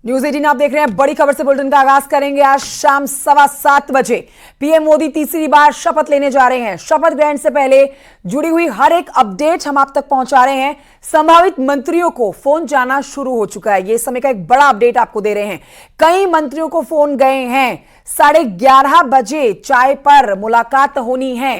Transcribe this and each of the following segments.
News 18 आप देख रहे हैं। बड़ी खबर से बुलेटिन का आगाज करेंगे। आज शाम 7:15 बजे पीएम मोदी तीसरी बार शपथ लेने जा रहे हैं। शपथ ग्रहण से पहले जुड़ी हुई हर एक अपडेट हम आप तक पहुंचा रहे हैं। संभावित मंत्रियों को फोन जाना शुरू हो चुका है। ये समय का एक बड़ा अपडेट आपको दे रहे हैं। कई मंत्रियों को फोन गए हैं। 11:30 बजे चाय पर मुलाकात होनी है।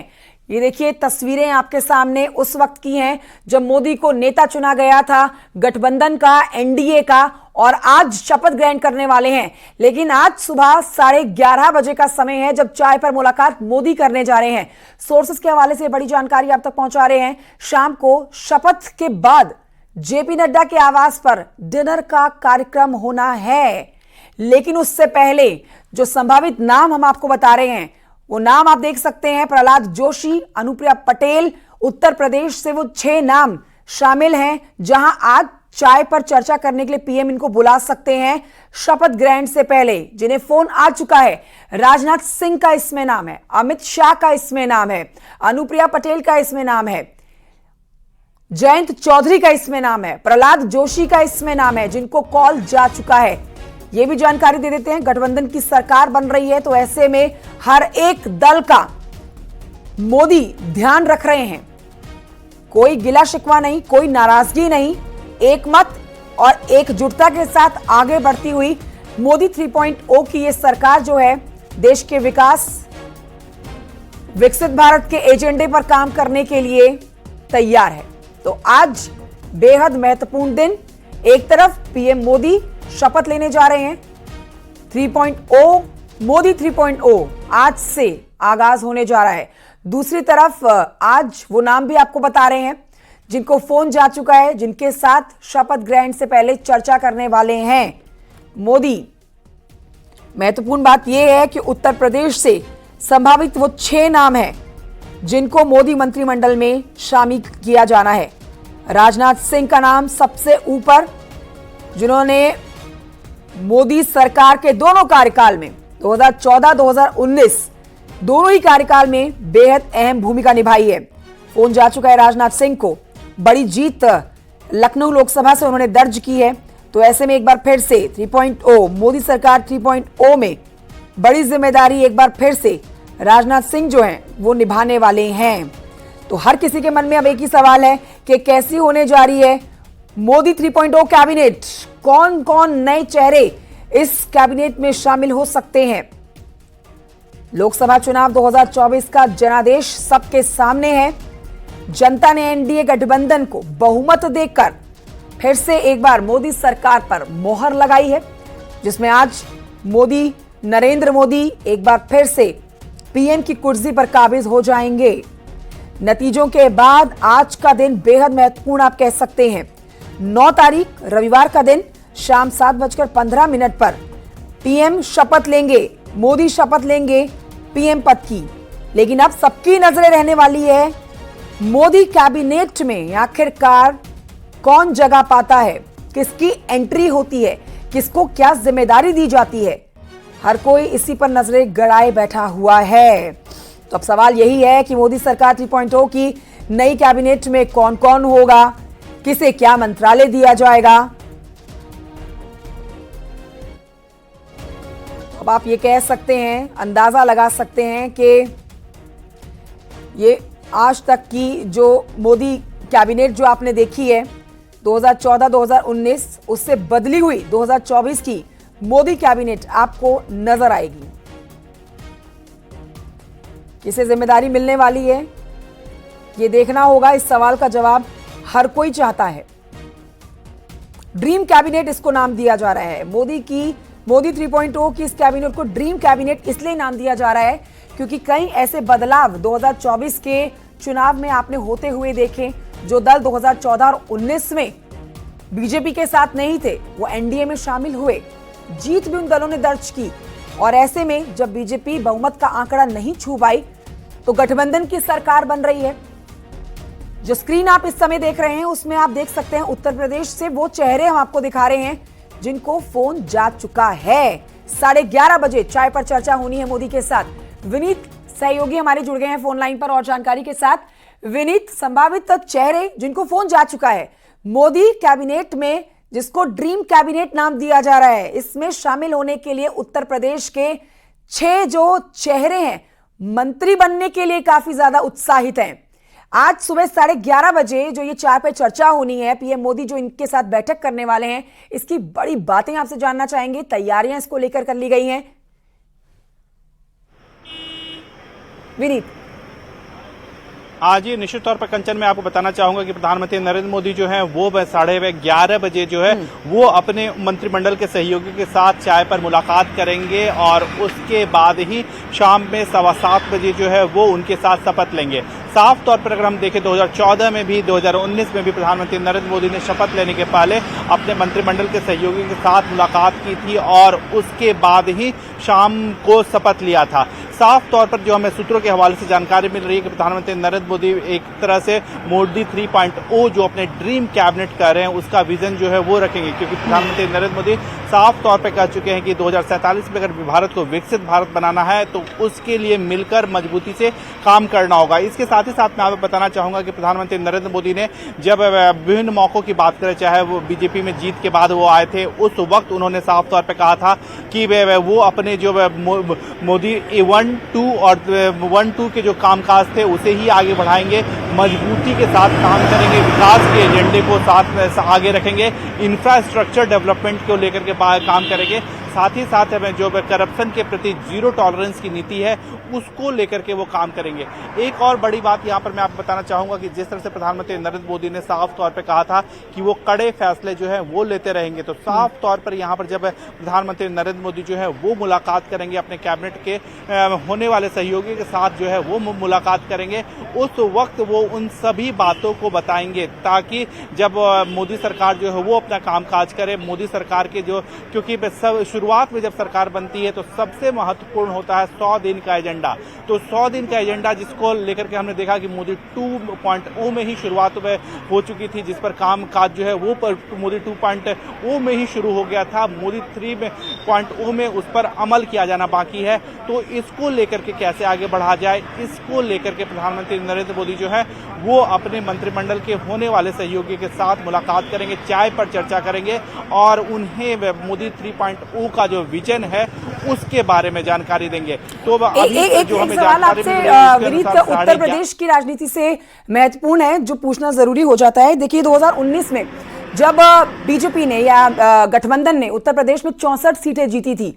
ये देखिए तस्वीरें आपके सामने उस वक्त की हैं जब मोदी को नेता चुना गया था गठबंधन का, एनडीए का, और आज शपथ ग्रहण करने वाले हैं। लेकिन आज सुबह 11:30 बजे का समय है जब चाय पर मुलाकात मोदी करने जा रहे हैं। सोर्सेस के हवाले से बड़ी जानकारी आप तक पहुंचा रहे हैं। शाम को शपथ के बाद जेपी नड्डा के आवास पर डिनर का कार्यक्रम होना है। लेकिन उससे पहले जो संभावित नाम हम आपको बता रहे हैं वो नाम आप देख सकते हैं। प्रहलाद जोशी, अनुप्रिया पटेल, उत्तर प्रदेश से वो 6 नाम शामिल हैं जहां आज चाय पर चर्चा करने के लिए पीएम इनको बुला सकते हैं शपथ ग्रहण से पहले, जिन्हें फोन आ चुका है। राजनाथ सिंह का इसमें नाम है, अमित शाह का इसमें नाम है, अनुप्रिया पटेल का इसमें नाम है, जयंत चौधरी का इसमें नाम है, प्रहलाद जोशी का इसमें नाम है, जिनको कॉल जा चुका है। यह भी जानकारी दे देते हैं, गठबंधन की सरकार बन रही है तो ऐसे में हर एक दल का मोदी ध्यान रख रहे हैं। कोई गिला शिकवा नहीं, कोई नाराजगी नहीं, एक मत और एकजुटता के साथ आगे बढ़ती हुई मोदी 3.0 की यह सरकार जो है देश के विकास, विकसित भारत के एजेंडे पर काम करने के लिए तैयार है। तो आज बेहद महत्वपूर्ण दिन। एक तरफ पीएम मोदी शपथ लेने जा रहे हैं। 3.0 मोदी 3.0 आज से आगाज होने जा रहा है। दूसरी तरफ आज वो नाम भी आपको बता रहे हैं जिनको फोन जा चुका है, जिनके साथ शपथ ग्रहण से पहले चर्चा करने वाले हैं मोदी। महत्वपूर्ण बात यह है कि उत्तर प्रदेश से संभावित वो 6 नाम हैं जिनको मोदी मंत्रिमंडल में शामिल किया जाना है। राजनाथ सिंह का नाम सबसे ऊपर, जिन्होंने मोदी सरकार के दोनों कार्यकाल में 2014-2019 दोनों ही कार्यकाल में बेहद अहम भूमिका निभाई है। फोन जा चुका है राजनाथ सिंह को। बड़ी जीत लखनऊ लोकसभा से उन्होंने दर्ज की है। तो ऐसे में एक बार फिर से 3.0 मोदी सरकार 3.0 में बड़ी जिम्मेदारी एक बार फिर से राजनाथ सिंह जो हैं वो निभाने वाले हैं। तो हर किसी के मन में अब एक ही सवाल है कि कैसी होने जा रही है मोदी 3.0 कैबिनेट। कौन कौन नए चेहरे इस कैबिनेट में शामिल हो सकते हैं। लोकसभा चुनाव 2024 का जनादेश सबके सामने है। जनता ने एनडीए गठबंधन को बहुमत देकर फिर से एक बार मोदी सरकार पर मोहर लगाई है, जिसमें आज मोदी, नरेंद्र मोदी एक बार फिर से पीएम की कुर्सी पर काबिज हो जाएंगे। नतीजों के बाद आज का दिन बेहद महत्वपूर्ण आप कह सकते हैं। 9 तारीख रविवार का दिन शाम 7:15 पर पीएम शपथ लेंगे, मोदी शपथ लेंगे पीएम पद की। लेकिन अब सबकी नजरें रहने वाली है मोदी कैबिनेट में आखिरकार कौन जगह पाता है, किसकी एंट्री होती है, किसको क्या जिम्मेदारी दी जाती है। हर कोई इसी पर नजरें गड़ाए बैठा हुआ है। तो अब सवाल यही है कि मोदी सरकार 3.0 की नई कैबिनेट में कौन कौन होगा, किसे क्या मंत्रालय दिया जाएगा। अब आप ये कह सकते हैं, अंदाजा लगा सकते हैं कि ये आज तक की जो मोदी कैबिनेट जो आपने देखी है 2014-2019 उससे बदली हुई 2024 की मोदी कैबिनेट आपको नजर आएगी। किसे जिम्मेदारी मिलने वाली है ये देखना होगा। इस सवाल का जवाब हर कोई चाहता है। ड्रीम कैबिनेट इसको नाम दिया जा रहा है। मोदी 3.0 की इस कैबिनेट को ड्रीम कैबिनेट इसलिए नाम दिया जा रहा है क्योंकि कई ऐसे बदलाव 2024 के चुनाव में आपने होते हुए देखे। जो दल 2014 और 19 में बीजेपी के साथ नहीं थे वो एनडीए में शामिल हुए। जीत भी उन दलों ने दर्ज की। और ऐसे में जब बीजेपी बहुमत का आंकड़ा नहीं छू पाई तो गठबंधन की सरकार बन रही है। जो स्क्रीन आप इस समय देख रहे हैं उसमें आप देख सकते हैं उत्तर प्रदेश से वो चेहरे हम आपको दिखा रहे हैं जिनको फोन जा चुका है। 11:30 बजे चाय पर चर्चा होनी है मोदी के साथ। विनीत सहयोगी हमारे जुड़ गए हैं फोन लाइन पर और जानकारी के साथ। विनीत, संभावित चेहरे जिनको फोन जा चुका है मोदी कैबिनेट में जिसको ड्रीम कैबिनेट नाम दिया जा रहा है। इसमें शामिल होने के लिए उत्तर प्रदेश के 6 जो चेहरे हैं मंत्री बनने के लिए काफी ज्यादा उत्साहित हैं। आज सुबह 11:30 बजे जो ये 4 पे चर्चा होनी है, पीएम मोदी जो इनके साथ बैठक करने वाले हैं, इसकी बड़ी बातें आपसे जानना चाहेंगे। तैयारियां इसको लेकर कर ली गई हैं विनीत। हाँ जी, निश्चित तौर पर कंचन मैं आपको बताना चाहूंगा कि प्रधानमंत्री नरेंद्र मोदी जो है वो 11:30 बजे जो है वो अपने मंत्रिमंडल के सहयोगियों के साथ चाय पर मुलाकात करेंगे और उसके बाद ही शाम में 7:15 बजे जो है वो उनके साथ शपथ लेंगे। साफ तौर पर अगर हम देखें 2014 में भी 2019 में भी प्रधानमंत्री नरेंद्र मोदी ने शपथ लेने के पहले अपने मंत्रिमंडल के सहयोगियों के साथ मुलाकात की थी और उसके बाद ही शाम को शपथ लिया था। साफ तौर पर जो हमें सूत्रों के हवाले से जानकारी मिल रही है कि प्रधानमंत्री नरेंद्र मोदी एक तरह से मोदी 3.0 जो अपने ड्रीम कैबिनेट कर रहे हैं उसका विजन जो है वो रखेंगे, क्योंकि प्रधानमंत्री नरेंद्र मोदी साफ तौर पर कह चुके हैं कि 2047 में अगर भारत को विकसित भारत बनाना है तो उसके लिए मिलकर मजबूती से काम करना होगा। इसके साथ ही साथ मैं आपको बताना चाहूंगा कि प्रधानमंत्री नरेंद्र मोदी ने जब विभिन्न मौकों की बात करें, चाहे वो बीजेपी में जीत के बाद वो आए थे, उस वक्त उन्होंने साफ तौर पर कहा था कि वो अपने जो मोदी 1-2 और 1-2 के जो कामकाज थे उसे ही आगे बढ़ाएंगे, मजबूती के साथ काम करेंगे, विकास के एजेंडे को साथ आगे रखेंगे, इंफ्रास्ट्रक्चर डेवलपमेंट को लेकर के काम करेंगे, साथ ही साथ जो करप्शन के प्रति जीरो टॉलरेंस की नीति है उसको लेकर के वो काम करेंगे। एक और बड़ी बात यहाँ पर मैं आपको बताना चाहूंगा कि जिस तरह से प्रधानमंत्री नरेंद्र मोदी ने साफ तौर पर कहा था कि वो कड़े फैसले जो है वो लेते रहेंगे, तो साफ तौर पर यहाँ पर जब प्रधानमंत्री नरेंद्र मोदी जो है वो मुलाकात करेंगे अपने कैबिनेट के होने वाले सहयोगी के साथ जो है वो मुलाकात करेंगे, उस वक्त वो उन सभी बातों को बताएंगे ताकि जब मोदी सरकार जो है वो अपना कामकाज करे, मोदी सरकार के जो, क्योंकि शुरुआत में जब सरकार बनती है तो सबसे महत्वपूर्ण होता है 100 दिन का एजेंडा। तो 100 दिन का एजेंडा जिसको लेकर के हमने देखा कि मोदी 2.0 में ही शुरुआत हो चुकी थी, जिस पर काम काज जो है वो मोदी 2.0 में ही शुरू हो गया था, मोदी 3.0 में उस पर अमल किया जाना बाकी है। तो इसको लेकर के कैसे आगे बढ़ा जाए, इसको लेकर के प्रधानमंत्री नरेंद्र मोदी जो है वो अपने मंत्रिमंडल के होने वाले सहयोगी के साथ मुलाकात करेंगे, चाय पर चर्चा करेंगे और उन्हें मोदी 3.0 का जो विजन है उसके बारे में जानकारी देंगे। तो एक सवाल आपसे विनीत, उत्तर प्रदेश की राजनीति से महत्वपूर्ण है जो पूछना जरूरी हो जाता है। देखिए 2019 में जब बीजेपी ने या गठबंधन ने उत्तर प्रदेश में 64 सीटें जीती थी,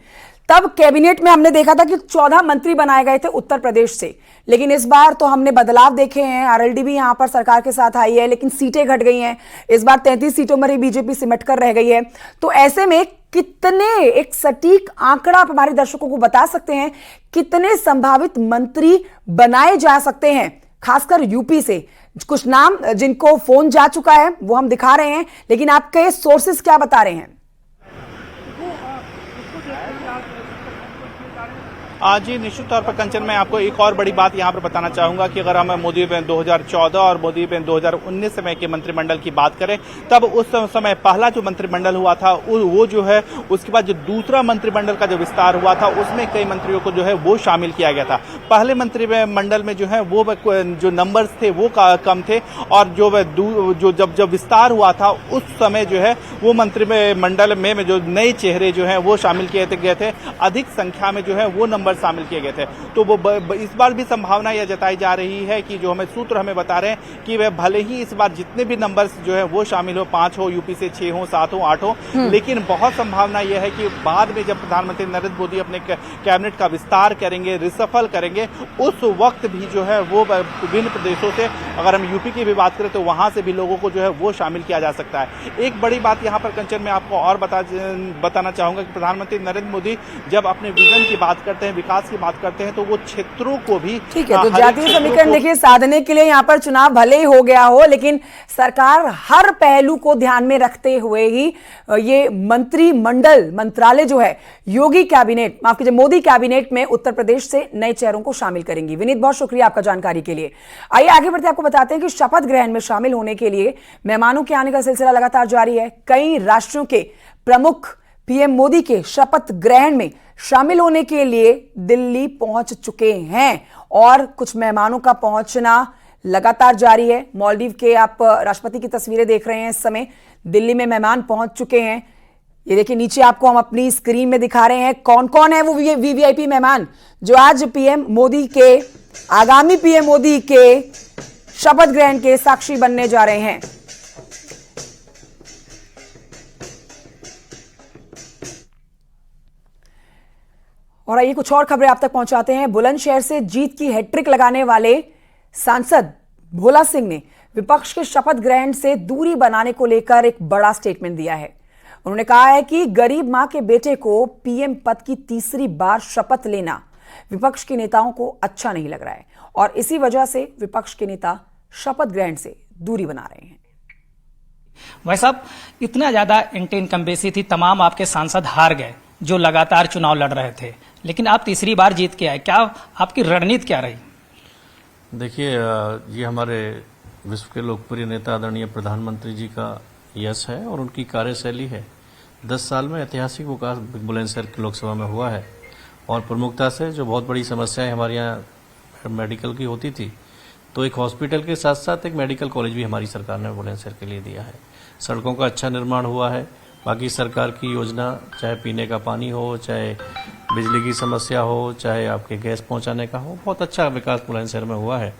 तब कैबिनेट में हमने देखा था कि 14 मंत्री बनाए गए थे उत्तर प्रदेश से। लेकिन इस बार तो हमने बदलाव देखे हैं, आरएलडी भी यहां पर सरकार के साथ आई है, लेकिन सीटें घट गई हैं। इस बार 33 सीटों में ही बीजेपी सिमट कर रह गई है। तो ऐसे में कितने, एक सटीक आंकड़ा आप हमारे दर्शकों को बता सकते हैं, कितने संभावित मंत्री बनाए जा सकते हैं, खासकर यूपी से? कुछ नाम जिनको फोन जा चुका है वो हम दिखा रहे हैं, लेकिन आपके सोर्सेस क्या बता रहे हैं? जी, निश्चित तौर पर कंचन मैं आपको एक और बड़ी बात यहाँ पर बताना चाहूंगा कि अगर हम मोदी 2014 और मोदी 2019 समय के मंत्रिमंडल की बात करें, तब उस समय पहला जो मंत्रिमंडल हुआ था वो जो है, उसके बाद जो दूसरा मंत्रिमंडल का जो विस्तार हुआ था उसमें कई मंत्रियों को जो है वो शामिल किया गया था। पहले मंत्रिमंडल में जो है वो जो नंबर्स थे वो कम थे और जब विस्तार हुआ था उस समय जो है वो मंत्रिमंडल में जो नए चेहरे जो है वो शामिल किए गए थे, अधिक संख्या में जो है वो नंबर शामिल किए गए थे। तो वो इस बार भी संभावना यह जताई जा रही है कि जो सूत्र हमें बता रहे हैं कि वह भले ही इस बार जितने भी नंबर्स जो है वो शामिल हो, 5 हो, यूपी से 6 हो, 7 हो, 8 हो, लेकिन बहुत संभावना यह है कि बाद में जब प्रधानमंत्री नरेंद्र मोदी अपने कैबिनेट का विस्तार करेंगे, रिसफल करेंगे, उस वक्त भी जो है वो विभिन्न प्रदेशों से, अगर हम यूपी की भी बात करें तो वहां से भी लोगों को जो है वो शामिल किया जा सकता है। एक बड़ी बात यहाँ पर कंचन में आपको और बताना चाहूंगा कि प्रधानमंत्री नरेंद्र मोदी जब अपने विजन की बात करते हैं, विकास की बात करते हैं, तो वो क्षेत्रों को भी, ठीक है, तो जातीय समीकरण देखिए साधने के लिए यहाँ पर चुनाव भले ही हो गया हो, लेकिन सरकार हर पहलू को ध्यान में रखते हुए ही ये मंत्रिमंडल, मंत्रालय जो है, योगी कैबिनेट, माफ कीजिए मोदी कैबिनेट में उत्तर प्रदेश से नए चेहरों को शामिल करेंगी। विनीत, बहुत शुक्रिया आपका जानकारी के लिए। आइए आगे बढ़ते आपको बताते हैं कि शपथ ग्रहण में शामिल होने के लिए मेहमानों के आने का सिलसिला लगातार जारी है। कई राष्ट्रों के प्रमुख पीएम मोदी के शपथ ग्रहण में शामिल होने के लिए दिल्ली पहुंच चुके हैं और कुछ मेहमानों का पहुंचना लगातार जारी है। मालदीव के आप राष्ट्रपति की तस्वीरें देख रहे हैं इस समय। दिल्ली में मेहमान पहुंच चुके हैं। ये देखिए नीचे आपको हम अपनी स्क्रीन में दिखा रहे हैं कौन कौन है वो वीवीआईपी मेहमान जो आज आगामी पीएम मोदी के शपथ ग्रहण के साक्षी बनने जा रहे हैं। और आइए कुछ और खबरें आप तक पहुंचाते हैं। बुलंदशहर से जीत की हैट्रिक लगाने वाले सांसद भोला सिंह ने विपक्ष के शपथ ग्रहण से दूरी बनाने को लेकर एक बड़ा स्टेटमेंट दिया है। उन्होंने कहा है कि गरीब मां के बेटे को पीएम पद की तीसरी बार शपथ लेना विपक्ष के नेताओं को अच्छा नहीं लग रहा है और इसी वजह से विपक्ष के नेता शपथ ग्रहण से दूरी बना रहे हैं। भाई साहब, इतना ज्यादा इनकम्बेंसी थी, तमाम आपके सांसद हार गए जो लगातार चुनाव लड़ रहे थे, लेकिन आप तीसरी बार जीत के आए। क्या आपकी रणनीति क्या रही? देखिए, ये हमारे विश्व के लोकप्रिय नेता आदरणीय प्रधानमंत्री जी का यश है और उनकी कार्यशैली है। 10 साल में ऐतिहासिक विकास बुलंदशहर की लोकसभा में हुआ है और प्रमुखता से जो बहुत बड़ी समस्याएं हमारे यहाँ मेडिकल की होती थी, तो एक हॉस्पिटल के साथ साथ एक मेडिकल कॉलेज भी हमारी सरकार ने बुलंदशहर के लिए दिया है। सड़कों का अच्छा निर्माण हुआ है। बाकी सरकार की योजना, चाहे पीने का पानी हो, चाहे बिजली की समस्या हो, चाहे आपके गैस पहुंचाने का हो, बहुत अच्छा विकास बुलंदशहर में हुआ है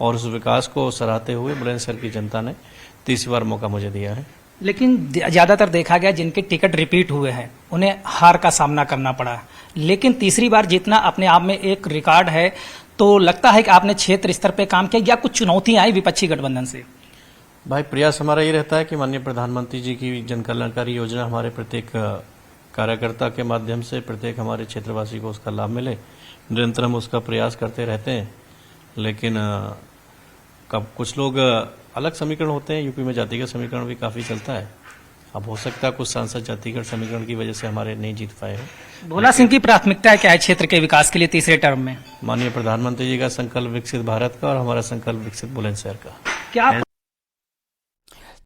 और उस विकास को सराहते हुए बुलंदशहर की जनता ने तीसरी बार मौका मुझे दिया है। लेकिन ज्यादातर देखा गया जिनके टिकट रिपीट हुए हैं उन्हें हार का सामना करना पड़ा, लेकिन तीसरी बार जीतना अपने आप में एक रिकॉर्ड है। तो लगता है कि आपने क्षेत्र स्तर पे काम किया या कुछ चुनौतियां आई विपक्षी गठबंधन से? भाई, प्रयास हमारा ये रहता है कि माननीय प्रधानमंत्री जी की जन कल्याणकारी योजना हमारे प्रत्येक कार्यकर्ता के माध्यम से प्रत्येक हमारे क्षेत्रवासी को उसका लाभ मिले। निरंतर हम उसका प्रयास करते रहते हैं, लेकिन कब कुछ लोग अलग समीकरण होते हैं। यूपी में जातिगत समीकरण भी काफी चलता है। अब हो सकता है कुछ सांसद जातिगत समीकरण की वजह से हमारे नहीं जीत पाए हो। भोला सिंह की प्राथमिकता क्या है क्षेत्र के विकास के लिए तीसरे टर्म में? माननीय प्रधानमंत्री जी का संकल्प विकसित भारत का और हमारा संकल्प विकसित बुलंदशहर का। क्या